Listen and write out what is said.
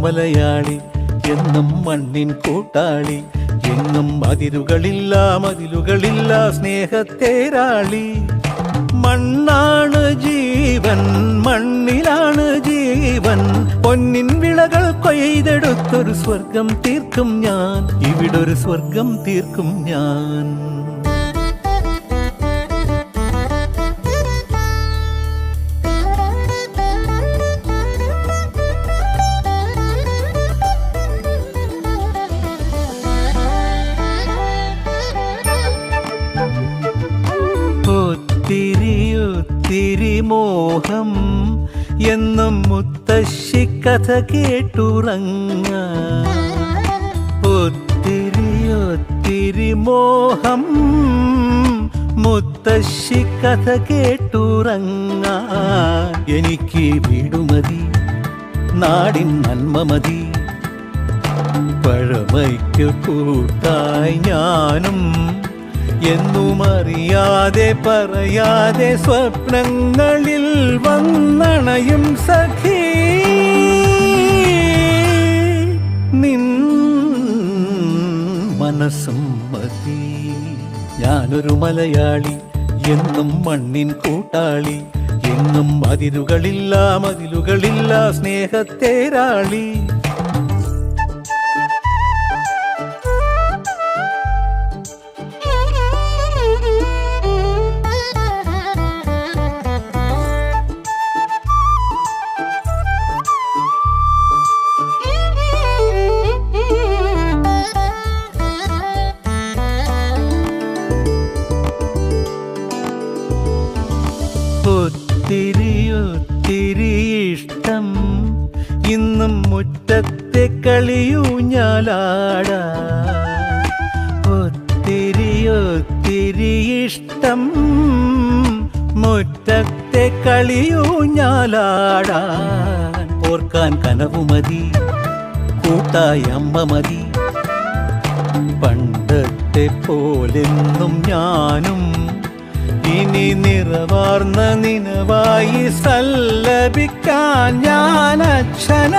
മലയാളി എന്നും മണ്ണിൻ കൂട്ടാളി, എങ്ങും മതിലുകളില്ല സ്നേഹത്തേരാളി. മണ്ണാണ് ജീവൻ, മണ്ണിലാണ് ജീവൻ, പൊന്നിൻ വിളകൾ കൊയ്തെടുത്തൊരു സ്വർഗം തീർക്കും ഞാൻ, ഇവിടൊരു സ്വർഗം തീർക്കും ഞാൻ. ഒത്തിരി മോഹം എന്നും മുത്തശ്ശി കഥ കേട്ടുറങ്ങ. ഒത്തിരി മോഹം മുത്തശ്ശി കഥ കേട്ടുറങ്ങ. എനിക്ക് വീടുമതി, നാടിൻ നന്മ മതി, പഴമയ്ക്ക് കൂട്ടായി ഞാനും എന്നും അറിയാതെ പറയാതെ സ്വപ്നങ്ങളിൽ വന്നണയും സഖി. നിൻ മനസ്സും മതി. ഞാനൊരു മലയാളി എന്നും മണ്ണിൻ കൂട്ടാളി, എങ്ങും മതിലുകളില്ല സ്നേഹത്തേരാളി. ഒത്തിരി ഇഷ്ടം ഇന്നും മുറ്റത്തെ കളിയൂഞ്ഞാലാട. ഒത്തിരി ഇഷ്ടം മുറ്റത്തെ കളിയൂഞ്ഞാലാടാൻ. ഓർക്കാൻ കനവുമതി, കൂട്ടായി അമ്മ മതി, പണ്ടത്തെ പോലെന്നും ഞാനും ഇനി നിറവാർന്ന നിനവായി സല്ലപിക്കാൻ ഞാൻ അച്ഛന.